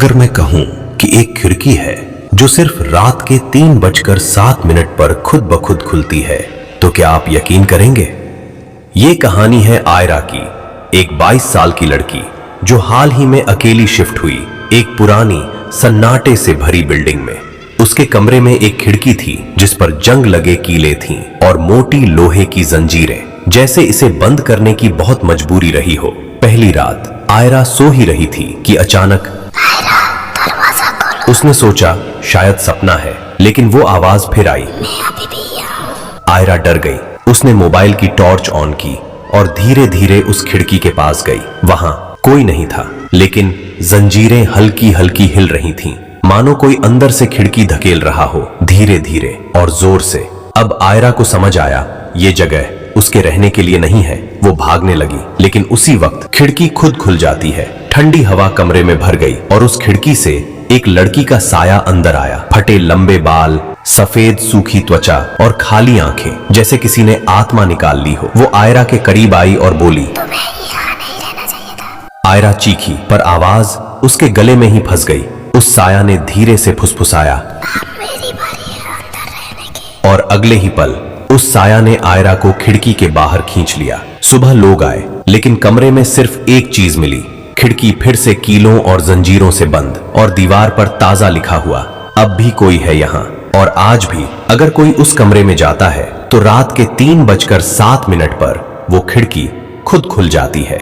अगर मैं कहूं कि एक खिड़की है जो सिर्फ रात के 3:07 पर खुद ब खुद खुलती है, तो क्या आप यकीन करेंगे? ये कहानी है आयरा की, एक 22 साल की लड़की जो हाल ही में अकेली शिफ्ट हुई एक पुरानी सन्नाटे से भरी बिल्डिंग में। उसके कमरे में एक खिड़की थी जिस पर जंग लगे कीले थीं और मोटी लोहे की जंजीरें, जैसे इसे बंद करने की बहुत मजबूरी रही हो। पहली रात आयरा सो ही रही थी कि अचानक दरवाजा खोलो। उसने सोचा शायद सपना है, लेकिन वो आवाज फिर आई। मैं अभी भी यहाँ हूँ। आयरा डर गई। उसने मोबाइल की टॉर्च ऑन की और धीरे धीरे उस खिड़की के पास गई। वहां कोई नहीं था, लेकिन जंजीरें हल्की हल्की हिल रही थीं, मानो कोई अंदर से खिड़की धकेल रहा हो, धीरे धीरे और जोर से। अब आयरा को समझ आया ये जगह उसके रहने के लिए नहीं है। वो भागने लगी, लेकिन उसी वक्त खिड़की खुद खुल जाती है। ठंडी हवा कमरे में भर गई और उस खिड़की से एक लड़की का साया अंदर आया। फटे लंबे बाल, सफेद सूखी त्वचा और खाली आंखें, जैसे किसी ने आत्मा निकाल ली हो। वो आयरा के करीब आई और बोली, तुम्हें यहाँ नहीं रहना चाहिए था। आयरा चीखी, पर आवाज उसके गले में ही फंस गई। उस साया ने धीरे से फुसफुसाया, अब मेरी बारी है अंदर रहने की। और अगले ही पल उस साया ने आयरा को खिड़की के बाहर खींच लिया। सुबह लोग आए, लेकिन कमरे में सिर्फ एक चीज मिली, खिड़की फिर से कीलों और जंजीरों से बंद, और दीवार पर ताजा लिखा हुआ, अब भी कोई है यहाँ। और आज भी अगर कोई उस कमरे में जाता है तो रात के 3:07 पर वो खिड़की खुद खुल जाती है।